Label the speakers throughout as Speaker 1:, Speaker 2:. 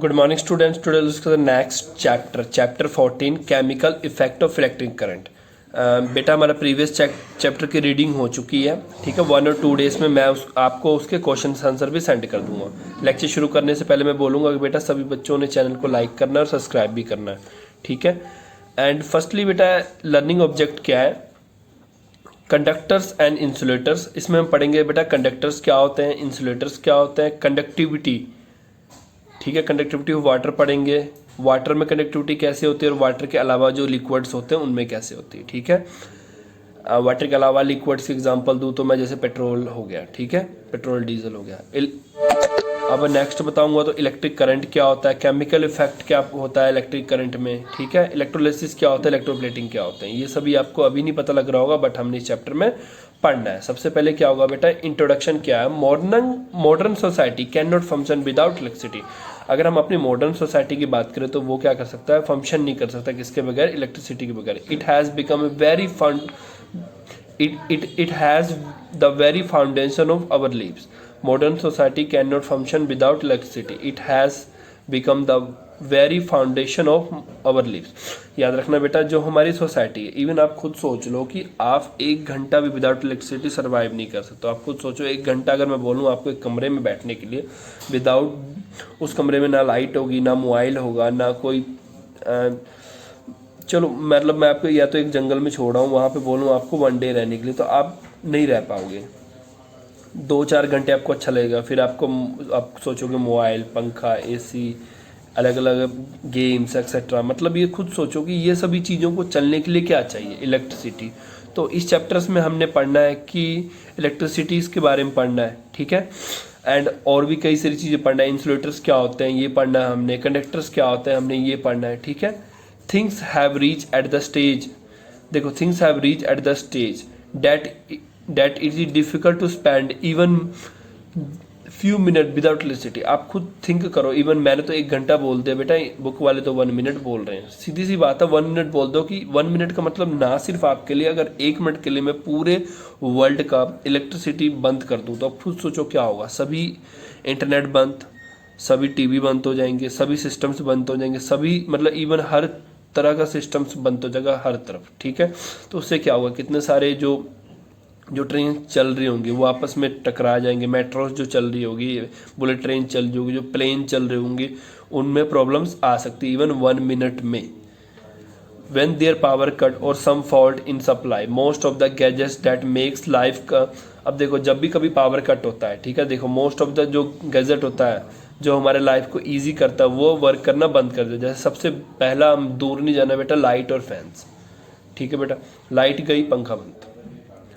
Speaker 1: Good morning students. Today उसका next chapter 14 chemical effect of electric current. बेटा हमारा previous chapter की reading हो चुकी है, ठीक है। 1 और 2 डेज में मैं आपको उसके क्वेश्चन आंसर भी सेंड कर दूंगा। लेक्चर शुरू करने से पहले मैं बोलूँगा कि बेटा सभी बच्चों ने चैनल को लाइक करना है और सब्सक्राइब भी करना है, ठीक है। एंड फर्स्टली बेटा लर्निंग ऑब्जेक्ट क्या है, कंडक्टर्स एंड इंसुलेटर्स। इसमें हम पढ़ेंगे बेटा कंडक्टर्स क्या होते हैं, इंसुलेटर्स क्या होते हैं, कंडक्टिविटी, ठीक है। कंडक्टिविटी ऑफ वाटर पढ़ेंगे, वाटर में कंडक्टिविटी कैसे होती है और वाटर के अलावा जो लिक्विड्स होते हैं उनमें कैसे होती है, ठीक है। वाटर के अलावा लिक्विड्स की एग्जांपल दूँ तो मैं जैसे पेट्रोल हो गया, ठीक है, पेट्रोल डीजल हो गया। अब नेक्स्ट बताऊंगा तो इलेक्ट्रिक करंट क्या होता है, केमिकल इफेक्ट क्या होता है इलेक्ट्रिक करंट में, ठीक है। इलेक्ट्रोलिसिस क्या होता है, इलेक्ट्रोप्लेटिंग क्या होते हैं, ये सभी आपको अभी नहीं पता लग रहा होगा बट हमने इस चैप्टर में पढ़ना है। सबसे पहले क्या होगा बेटा, इंट्रोडक्शन क्या है। Modern society can not function without electricity. अगर हम अपनी मॉडर्न सोसाइटी की बात करें तो वो क्या कर सकता है, फंक्शन नहीं कर सकता किसके बगैर, इलेक्ट्रिसिटी के बगैर। It has become a very fund it has the very foundation of our lives. Modern society cannot function without electricity. It has become the very foundation of our lives. याद रखना बेटा, जो हमारी सोसाइटी है, even आप खुद सोच लो कि आप 1 घंटा भी विदाउट इलेक्ट्रिसिटी सर्वाइव नहीं कर सकते। आप खुद सोचो 1 घंटा अगर मैं बोलूँ आपको एक कमरे में बैठने के लिए, विदाउट उस कमरे में ना लाइट होगी, ना मोबाइल होगा, ना कोई चलो मतलब मैं आपको या तो एक जंगल में छोड़ रहा हूँ, वहाँ पे बोलूँ आपको 1 डे रहने के लिए, तो आप नहीं रह पाओगे। 2-4 घंटे आपको अच्छा लगेगा, फिर आप सोचोगे मोबाइल, पंखा, एसी, अलग अलग गेम्स एक्सेट्रा। मतलब ये खुद सोचो कि ये सभी चीज़ों को चलने के लिए क्या चाहिए, इलेक्ट्रिसिटी। तो इस चैप्टर्स में हमने पढ़ना है कि इलेक्ट्रिसिटीज़ के बारे में पढ़ना है, ठीक है। एंड और भी कई सारी चीज़ें पढ़ना है, इंसुलेटर्स क्या होते हैं ये पढ़ना है हमने, कंडक्टर्स क्या होते हैं हमने ये पढ़ना है, ठीक है। Things have reach at the stage, देखो things have reach at the stage that it is difficult to spend even few minute without electricity. आप खुद थिंक करो, इवन मैंने तो 1 घंटा बोल दिया बेटा, बुक वाले तो 1 मिनट बोल रहे हैं। सीधी सी बात है, 1 मिनट बोल दो कि 1 मिनट का मतलब ना सिर्फ आपके लिए, अगर 1 मिनट के लिए मैं पूरे वर्ल्ड का इलेक्ट्रिसिटी बंद कर दूँ तो आप खुद सोचो क्या होगा। सभी इंटरनेट बंद, सभी टीवी बंद हो जाएंगे, सभी सिस्टम्स बंद हो जाएंगे, सभी मतलब इवन हर तरह का सिस्टम्स बंद हो जाएगा हर तरफ, ठीक है। तो उससे क्या होगा, कितने सारे जो ट्रेन चल रही होंगी वो आपस में टकरा जाएंगे, मेट्रोस जो चल रही होगी, बुलेट ट्रेन चल रही होगी, जो प्लेन चल रहे होंगे उनमें प्रॉब्लम्स आ सकती है इवन 1 मिनट में। when their power cut or some fault in supply most of the gadgets that makes life का। अब देखो जब भी कभी पावर कट होता है, ठीक है, देखो मोस्ट ऑफ द जो गैजेट होता है जो हमारे लाइफ को इजी करता है वो वर्क करना बंद कर देता है। जैसे सबसे पहला हम दूर नहीं जाना बेटा, लाइट और फैंस, ठीक है बेटा। लाइट गई, पंखा बंद।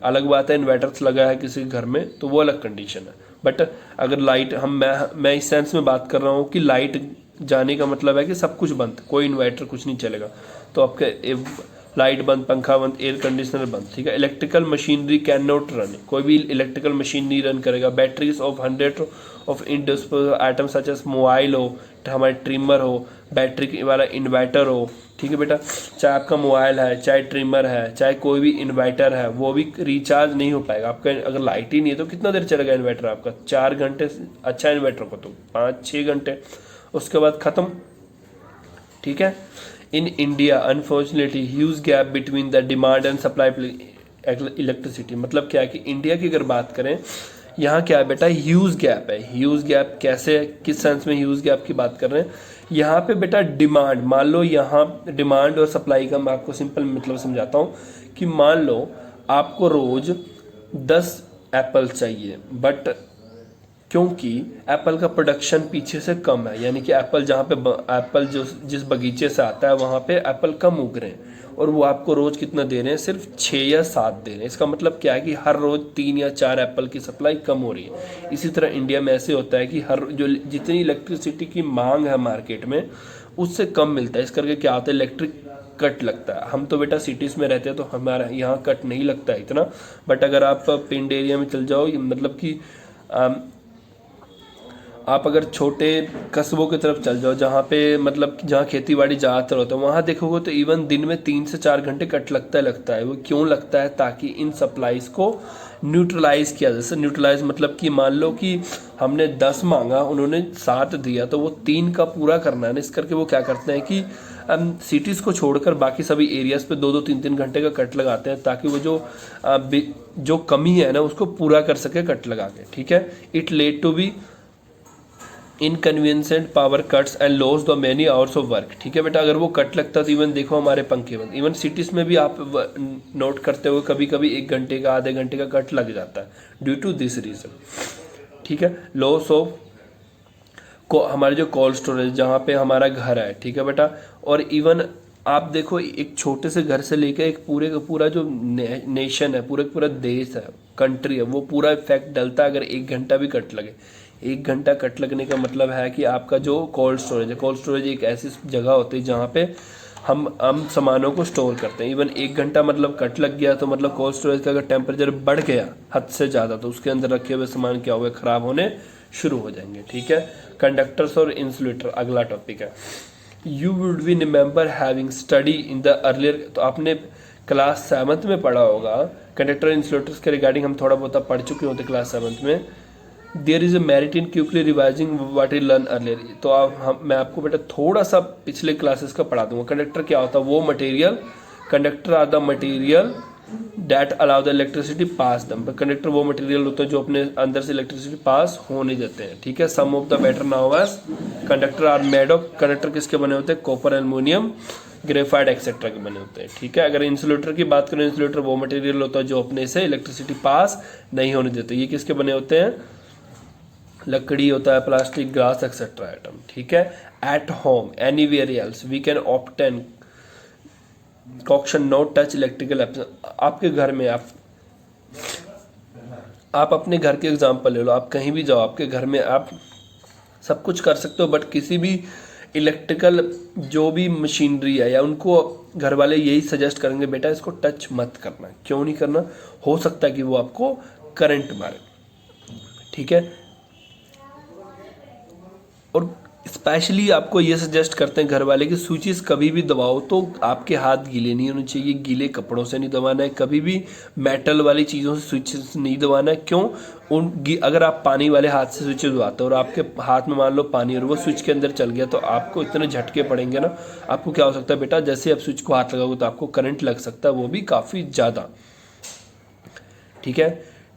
Speaker 1: अलग बात है इन्वर्टर्स लगा है किसी घर में तो वो अलग कंडीशन है, बट अगर लाइट मैं इस सेंस में बात कर रहा हूँ कि लाइट जाने का मतलब है कि सब कुछ बंद, कोई इन्वर्टर कुछ नहीं चलेगा, तो आपके लाइट बंद, पंखा बंद, एयर कंडीशनर बंद, ठीक है। Electrical machinery can not run, कोई भी इलेक्ट्रिकल मशीन नहीं रन करेगा। Batteries of 100 of indisposable item such as mobile हो, हमारे ट्रिमर हो, बैटरी वाला इन्वर्टर हो, ठीक है बेटा। चाहे आपका मोबाइल है, चाहे ट्रिमर है, चाहे कोई भी इन्वर्टर है, वो भी रिचार्ज नहीं हो पाएगा आपका। अगर लाइट ही नहीं है तो कितना देर चलेगा इन्वर्टर आपका, 4 घंटे, अच्छा इन्वर्टर को तो 5-6 घंटे, उसके बाद ख़त्म, ठीक है। In India unfortunately huge gap between the demand and supply electricity. मतलब क्या है कि इंडिया की अगर बात करें, यहाँ क्या है बेटा, ह्यूज गैप है। ह्यूज गैप कैसे, किस सेंस में ह्यूज गैप की बात कर रहे हैं, यहाँ पे बेटा डिमांड, मान लो यहाँ डिमांड और सप्लाई का मैं आपको सिंपल मतलब समझाता हूँ कि मान लो आपको रोज 10 एप्पल चाहिए, बट क्योंकि एप्पल का प्रोडक्शन पीछे से कम है, यानी कि एप्पल जहाँ पे एप्पल जो जिस बगीचे से आता है वहाँ पे एप्पल कम उग रहे हैं और वो आपको रोज़ कितना दे रहे हैं, सिर्फ 6 या 7 दे रहे हैं। इसका मतलब क्या है कि हर रोज़ 3 या 4 एप्पल की सप्लाई कम हो रही है। इसी तरह इंडिया में ऐसे होता है कि हर जो जितनी इलेक्ट्रिसिटी की मांग है मार्केट में उससे कम मिलता है। इस करके क्या होता है, इलेक्ट्रिक कट लगता है। हम तो बेटा सिटीज़ में रहते हैं तो हमारा यहाँ कट नहीं लगता है इतना, बट अगर आप पिंड एरिया में चल जाओ, मतलब कि आप अगर छोटे कस्बों की तरफ चल जाओ जहाँ पे मतलब जहाँ खेती बाड़ी ज़्यादातर होता है, वहाँ देखोगे तो इवन दिन में 3 से 4 घंटे कट लगता है। वो क्यों लगता है, ताकि इन सप्लाईज़ को न्यूट्रलाइज किया। जैसे न्यूट्रलाइज मतलब कि मान लो कि हमने 10 मांगा, उन्होंने 7 दिया, तो वो 3 का पूरा करना है ना। इस करके वो क्या करते हैं कि सिटीज़ को छोड़कर बाकी सभी एरियाज़ पे 2-2 3-3 घंटे का कट लगाते हैं, ताकि वो जो कमी है ना उसको पूरा कर सके कट लगा के, ठीक है। It led to be inconvenient power cuts and loss the many hours of work, ठीक है बेटा। अगर वो कट लगता तो इवन देखो हमारे पंखे बंद, इवन सिटीज़ में भी आप नोट करते हुए कभी कभी 1 घंटे का, आधे घंटे का कट लग जाता है ड्यू टू दिस रीज़न, ठीक है। लॉस ऑफ हमारे जो कोल्ड स्टोरेज जहाँ पे हमारा घर है, ठीक है बेटा। और इवन आप देखो एक छोटे से घर से लेकर एक पूरे का पूरा जो नेशन है, पूरा पूरा देश है, कंट्री है, वो पूरा इफेक्ट डलता है अगर 1 घंटा भी कट लगे। 1 घंटा कट लगने का मतलब है कि आपका जो कोल्ड स्टोरेज है, कोल्ड स्टोरेज एक ऐसी जगह होती है जहाँ पे हम सामानों को स्टोर करते हैं। इवन 1 घंटा मतलब कट लग गया तो मतलब कोल्ड स्टोरेज का अगर टेम्परेचर बढ़ गया हद से ज़्यादा, तो उसके अंदर रखे हुए सामान क्या होगा, ख़राब होने शुरू हो जाएंगे, ठीक है। कंडक्टर्स और इंसुलेटर अगला टॉपिक है। You would be remember having study in the earlier, तो आपने क्लास 7th में पढ़ा होगा कंडक्टर इंसुलेटर्स के रिगार्डिंग, हम थोड़ा बहुत पढ़ चुके होते क्लास 7th में। There is a merit in quickly revising what you learn earlier. तो मैं आपको बेटा थोड़ा सा पिछले क्लासेस का पढ़ा दूंगा। कंडक्टर क्या होता है, वो material, conductor are the material that allow the electricity pass them. Conductor वो मटेरियल होता है जो अपने अंदर से इलेक्ट्रिसिटी पास होने देते हैं, ठीक है। Some of the better now as conductor are made of, conductor किसके बने होते हैं, कॉपर, एल्युमिनियम, ग्रेफाइट एक्सेट्रा के बने होते हैं, ठीक है। अगर इंसुलेटर की बात करें, इंसुलेटर वो मटेरियल होता है जो अपने से इलेक्ट्रिसिटी पास नहीं होने देते। ये किसके बने होते हैं, लकड़ी होता है, प्लास्टिक, ग्लास एक्सेट्रा आइटम, ठीक है। At home anywhere else we can obtain caution not touch electrical appliance. आपके घर में आप अपने घर के एग्जांपल ले लो, आप कहीं भी जाओ, आपके घर में आप सब कुछ कर सकते हो, बट किसी भी इलेक्ट्रिकल जो भी मशीनरी है या उनको घर वाले यही सजेस्ट करेंगे बेटा इसको टच मत करना। क्यों नहीं करना, हो सकता है कि वो आपको करंट मारे, ठीक है। और स्पेशली आपको ये सजेस्ट करते हैं घर वाले कि स्विचेस कभी भी दबाओ तो आपके हाथ गीले नहीं होने चाहिए, गीले कपड़ों से नहीं दबाना है, कभी भी मेटल वाली चीज़ों से स्विचेस नहीं दबाना है। क्यों, अगर आप पानी वाले हाथ से स्विचेस दबाते हो और आपके हाथ में मान लो पानी और वो स्विच के अंदर चल गया, तो आपको इतने झटके पड़ेंगे ना, आपको क्या हो सकता है बेटा, जैसे आप स्विच को हाथ लगाओगे तो आपको करंट लग सकता है, वो भी काफ़ी ज़्यादा, ठीक है।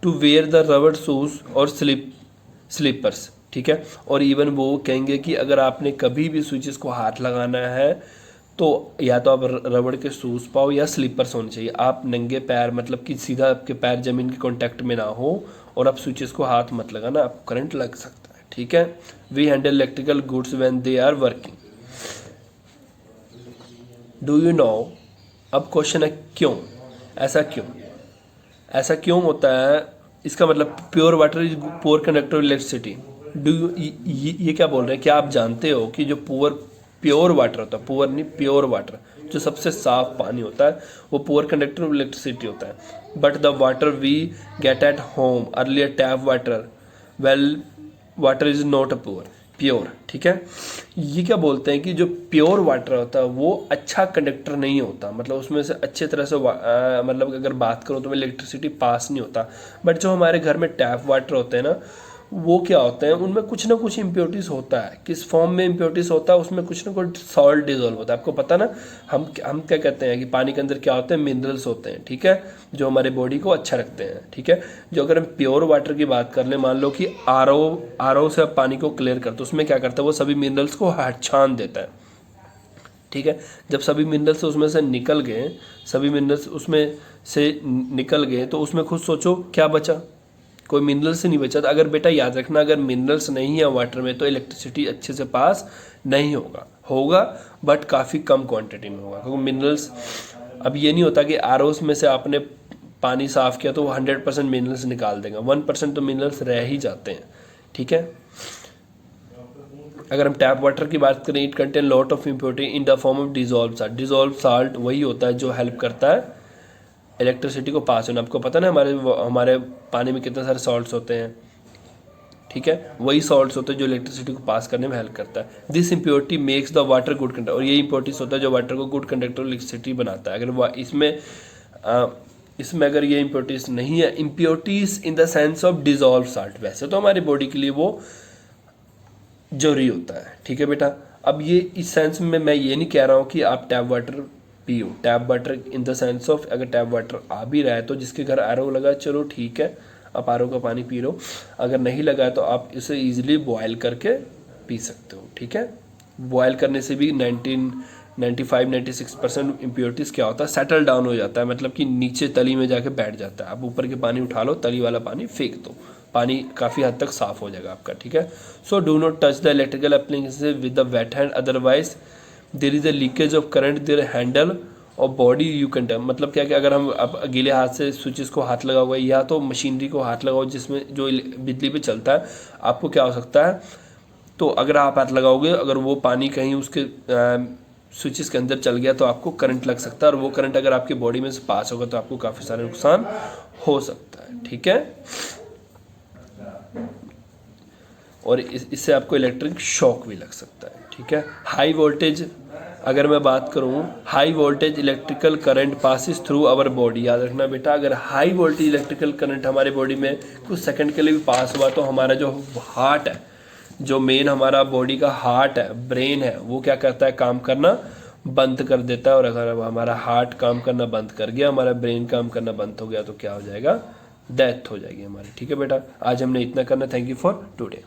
Speaker 1: To wear the rubber shoes और स्लीपर्स, ठीक है। और इवन वो कहेंगे कि अगर आपने कभी भी स्विचेस को हाथ लगाना है तो या तो आप रबड़ के शूज़ पाओ या स्लीपर्स होने चाहिए। आप नंगे पैर, मतलब कि सीधा आपके पैर ज़मीन के कांटेक्ट में ना हो और आप स्विचेस को हाथ मत लगाना, आपको करंट लग सकता है, ठीक है। We handle electrical goods when they are working. Do you know, अब क्वेश्चन है क्यों, ऐसा क्यों होता है। इसका मतलब pure water is poor conductor of electricity. ये क्या बोल रहे हैं, क्या आप जानते हो कि जो प्योर वाटर होता है, पुअर नहीं प्योर वाटर, जो सबसे साफ पानी होता है वो पुअर कंडक्टर ऑफ इलेक्ट्रिसिटी होता है। But the water we get at home earlier tap water, well water is not a pure, ठीक है। ये क्या बोलते हैं कि जो प्योर वाटर होता है वो अच्छा कंडक्टर नहीं होता, मतलब उसमें से अच्छे तरह से मतलब अगर बात करो तो इलेक्ट्रिसिटी पास नहीं होता। बट जो हमारे घर में टैप वाटर होते हैं ना, वो क्या होते हैं, उनमें कुछ ना कुछ इम्प्योरिटीज़ होता है। किस फॉर्म में इम्प्योरिटीज़ होता है, उसमें कुछ ना कुछ सॉल्ट डिजोल्व होता है। आपको पता ना, हम क्या कहते हैं कि पानी के अंदर क्या होते हैं, मिनरल्स होते हैं, ठीक है, जो हमारे बॉडी को अच्छा रखते हैं, ठीक है। जो अगर हम प्योर वाटर की बात कर लें, मान लो कि आर ओ से आप पानी को क्लियर करते हो, उसमें क्या करता है, वो सभी मिनरल्स को छान देता है, ठीक है। जब सभी मिनरल्स उसमें से निकल गए, तो उसमें खुद सोचो क्या बचा, कोई मिनरल्स नहीं बचा। तो अगर बेटा याद रखना, अगर मिनरल्स नहीं है वाटर में तो इलेक्ट्रिसिटी अच्छे से पास नहीं होगा बट काफ़ी कम क्वांटिटी में होगा, क्योंकि मिनरल्स, अब ये नहीं होता कि आरओस में से आपने पानी साफ़ किया तो वो 100% मिनरल्स निकाल देगा, 1% तो मिनरल्स रह ही जाते हैं, ठीक है। अगर हम टैप वाटर की बात करें, it contain lot of impurity in the form of dissolve salt. Dissolve salt वही होता है जो हेल्प करता है इलेक्ट्रिसिटी को पास होना। आपको पता ना हमारे पानी में कितने सारे सॉल्ट्स होते हैं, ठीक है, वही सॉल्ट्स होते हैं जो इलेक्ट्रिसिटी को पास करने में हेल्प करता है। This impurity makes the water good conductor, और ये इम्प्योरिटीज होता है जो वाटर को गुड कंडक्टर इलेक्ट्रिसिटी बनाता है। अगर इसमें इसमें अगर ये इम्प्योरिटीज नहीं है, impurities in the sense of dissolve salt, वैसे तो हमारी बॉडी के लिए वो जरूरी होता है, ठीक है बेटा। अब ये इस सेंस में मैं ये नहीं कह रहा हूँ कि आप टैप वाटर पियो, tap water in the sense of अगर टैप वाटर आ भी रहा है तो जिसके घर आरओ लगा चलो ठीक है, आप आरओ का पानी पी लो, अगर नहीं लगा है तो आप इसे ईजिली बॉयल करके पी सकते हो, ठीक है। बॉयल करने से भी 95-96% इम्प्योरिटीज क्या होता है, सेटल डाउन हो जाता है, मतलब कि नीचे तली में जाके बैठ जाता है। आप ऊपर के पानी उठा लो, तली वाला पानी फेंक दो, पानी काफ़ी हद तक साफ हो जाएगा आपका, ठीक है। So do not touch the electrical appliances with the wet hand, otherwise there is a leakage of current their handle और बॉडी यू कैन टच। मतलब क्या कि अगर हम अब गीले हाथ से स्विचेस को हाथ लगाओगे या तो मशीनरी को हाथ लगाओ जिसमें जो बिजली पे चलता है, आपको क्या हो सकता है, तो अगर आप हाथ लगाओगे, अगर वो पानी कहीं उसके स्विचेस के अंदर चल गया तो आपको करंट लग सकता है, और वो करंट अगर आपकी बॉडी में से पास होगा तो आपको काफ़ी सारे नुकसान हो सकता है, ठीक है। और इससे आपको इलेक्ट्रिक शॉक भी लग सकता है, ठीक है। हाई वोल्टेज अगर मैं बात करूं, high voltage electrical current passes through our body, याद रखना बेटा, अगर हाई वोल्टेज इलेक्ट्रिकल करंट हमारे बॉडी में कुछ सेकंड के लिए भी पास हुआ तो हमारा जो हार्ट है, जो मेन हमारा बॉडी का हार्ट है, ब्रेन है, वो क्या करता है, काम करना बंद कर देता है। और अगर हमारा हार्ट काम करना बंद कर गया, हमारा ब्रेन काम करना बंद हो गया तो क्या हो जाएगा, डेथ हो जाएगी हमारी, ठीक है बेटा। आज हमने इतना करना, थैंक यू फॉर टुडे।